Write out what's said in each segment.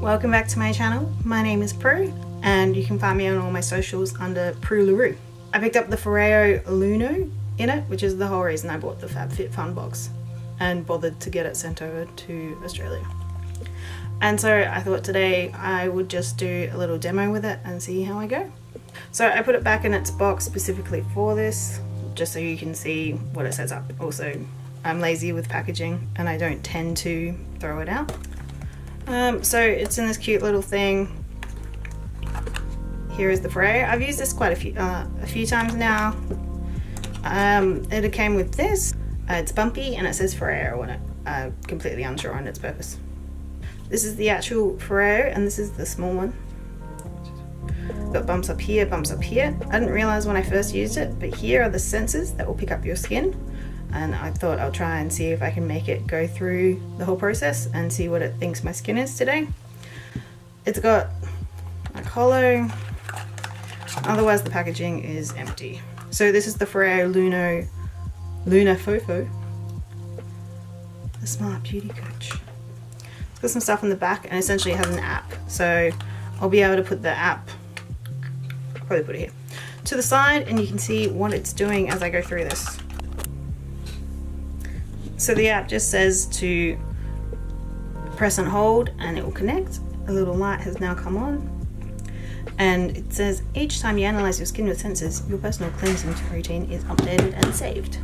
Welcome back to my channel. My name is Prue and you can find me on all my socials under Pruelaroo. I picked up the Foreo LUNA in it, which is the whole reason I bought the FabFitFun box and bothered to get it sent over to Australia. And so I thought today I would just do a little demo with it and see how I go. So I put it back in its box specifically for this, just so you can see what it sets up. Also, I'm lazy with packaging and I don't tend to throw it out. So it's in this cute little thing. Here is the Foreo. I've used this quite a few times now. It came with this. It's bumpy and it says Foreo on it. Completely unsure on its purpose. This is the actual Foreo and this is the small one. Got bumps up here, bumps up here. I didn't realize when I first used it, but here are the sensors that will pick up your skin. And I thought I'll try and see if I can make it go through the whole process and see what it thinks my skin is today. It's got like hollow, otherwise the packaging is empty. So this is the Foreo LUNA fofo, the smart beauty coach. It's got some stuff in the back and essentially it has an app. So I'll be able to put the app, I'll probably put it here, to the side and you can see what it's doing as I go through this. So the app just says to press and hold and it will connect. A little light has now come on. And it says, each time you analyze your skin with sensors, your personal cleansing routine is updated and saved.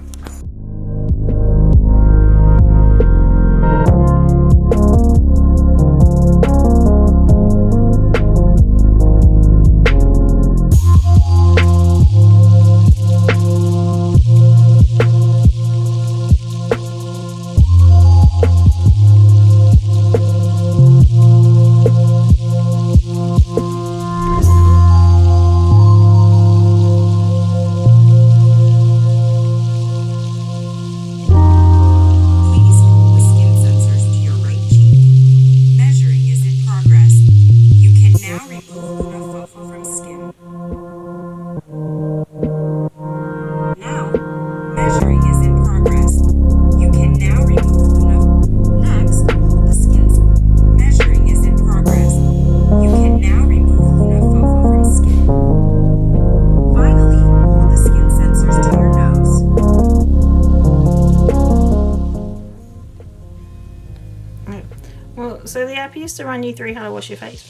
So the app used to run you through how to wash your face. So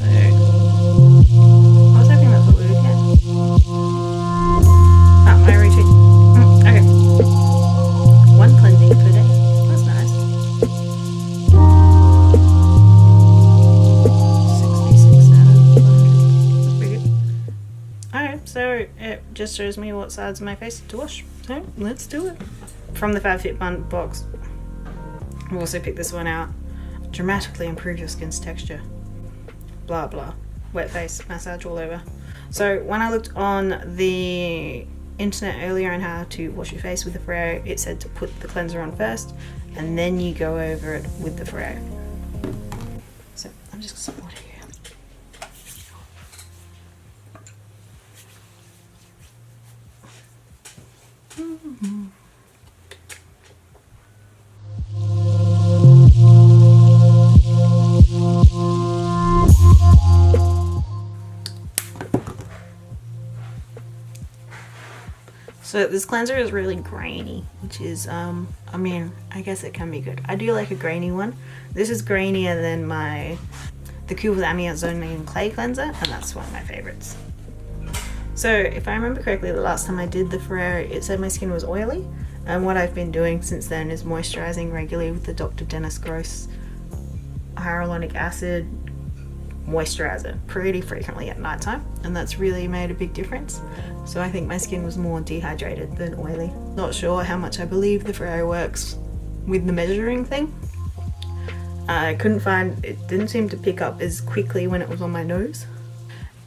I was hoping that's what we would get. Ah, my routine. Okay. 1 cleansing per day. That's nice. 66 out of 100. That's pretty good. Alright, so it just shows me what sides of my face to wash. So let's do it. From the FabFitFun box, I've also picked this one out. Dramatically improve your skin's texture. Blah blah. Wet face massage all over. So when I looked on the internet earlier on how to wash your face with the Foreo, it said to put the cleanser on first and then you go over it with the Foreo. So I'm just gonna support it here. So this cleanser is really grainy, which is, I mean, I guess it can be good. I do like a grainy one. This is grainier than the Kiehls Amazonian clay cleanser, and that's one of my favorites. So if I remember correctly, the last time I did the Foreo, it said my skin was oily, and what I've been doing since then is moisturizing regularly with the Dr. Dennis Gross hyaluronic acid moisturizer pretty frequently at night time, and that's really made a big difference. So I think my skin was more dehydrated than oily. Not sure how much I believe the Foreo works with the measuring thing. I couldn't find, it didn't seem to pick up as quickly when it was on my nose.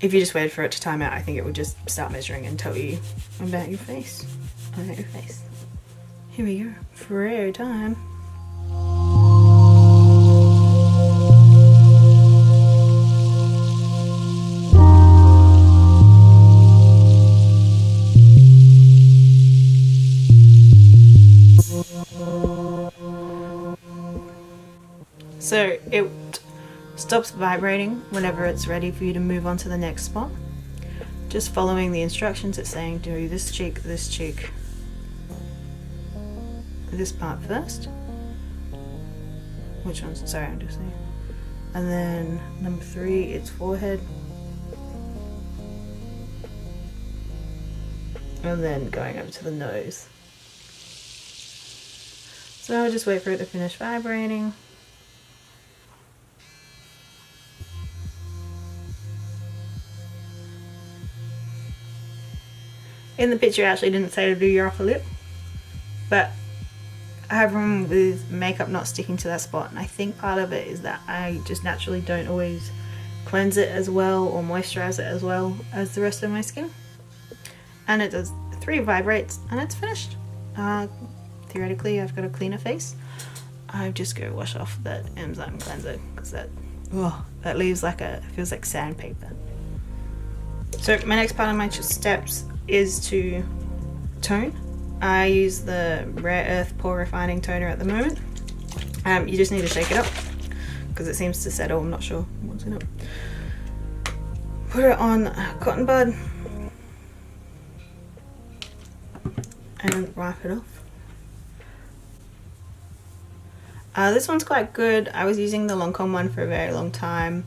If you just waited for it to time out, I think it would just start measuring and tell you about your face. About your face. Here we go, Foreo time. So it stops vibrating whenever it's ready for you to move on to the next spot. Just following the instructions, it's saying do this cheek, this part first. Which one's, sorry, I'm just saying. And then number 3, it's forehead. And then going over to the nose. So I'll just wait for it to finish vibrating. In the picture, it actually didn't say to do your upper lip, but I have a problem with makeup not sticking to that spot, and I think part of it is that I just naturally don't always cleanse it as well or moisturize it as well as the rest of my skin. And it does 3 vibrates and it's finished. Theoretically, I've got a cleaner face. I just go wash off that enzyme cleanser because that leaves like feels like sandpaper. So my next part of my steps is to tone. I use the Rare Earth Pore Refining Toner at the moment. You just need to shake it up because it seems to settle. I'm not sure what's in it. Put it on a cotton bud and wipe it off. This one's quite good. I was using the Lancome one for a very long time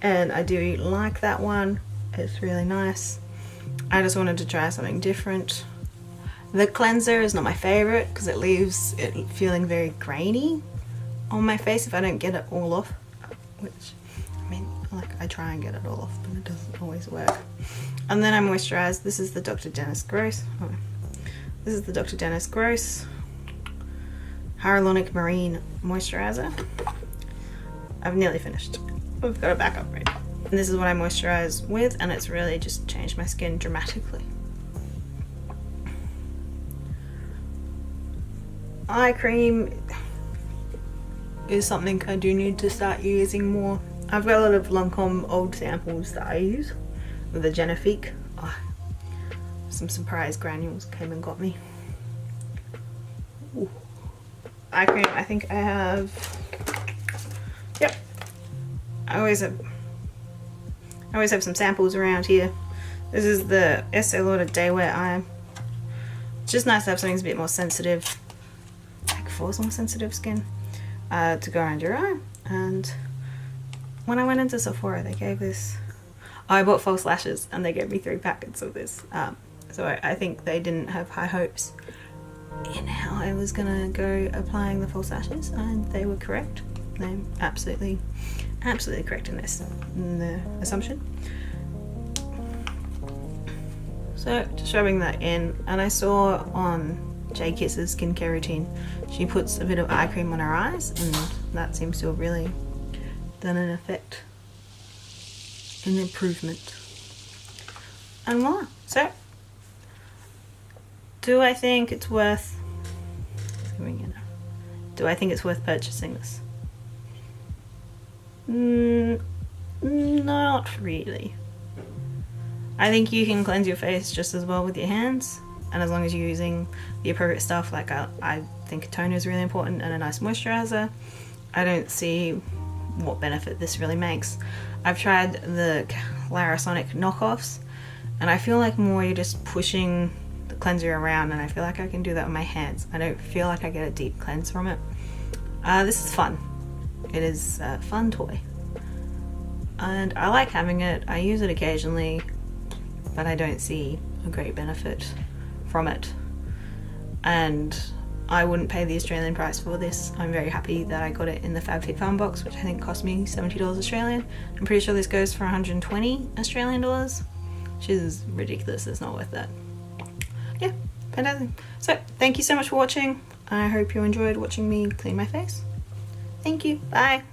and I do like that one. It's really nice. I just wanted to try something different. The cleanser is not my favorite because it leaves it feeling very grainy on my face if I don't get it all off, which, I mean, like, I try and get it all off, but it doesn't always work. And then I moisturize. This is the Dr. Dennis Gross. Oh, this is the Dr. Dennis Gross Hyaluronic Marine Moisturizer. I've nearly finished. We've got a backup right now. And this is what I moisturize with, and it's really just changed my skin dramatically. Eye cream is something I do need to start using more. I've got a lot of Lancome old samples that I use with the Genifique. Oh, some surprise granules came and got me. Ooh. Eye cream, I think I have, yep, I always have some samples around here. This is the Estee Lauder Day Wear Eye. It's just nice to have something that's a bit more sensitive, like for some sensitive skin, to go around your eye. And when I went into Sephora, they gave this, I bought false lashes and they gave me 3 packets of this. So I think they didn't have high hopes in how I was gonna go applying the false lashes, and they were correct. They're absolutely correct in this, in the assumption. So just rubbing that in, and I saw on Jay Kiss's skincare routine, she puts a bit of eye cream on her eyes, and that seems to have really done an effect, an improvement. And voila. So, do I think it's worth purchasing this? Not really. I think you can cleanse your face just as well with your hands, and as long as you're using the appropriate stuff, like I think a toner is really important and a nice moisturizer. I don't see what benefit this really makes. I've tried the Clarisonic knockoffs, and I feel like more you're just pushing the cleanser around, and I feel like I can do that with my hands. I don't feel like I get a deep cleanse from it. This is fun. It is a fun toy, and I like having it. I use it occasionally, but I don't see a great benefit from it, and I wouldn't pay the Australian price for this. I'm very happy that I got it in the FabFitFun box, which I think cost me $70 Australian. I'm pretty sure this goes for 120 Australian dollars, which is ridiculous. It's not worth that. Yeah, fantastic. So thank you so much for watching. I hope you enjoyed watching me clean my face. Thank you. Bye.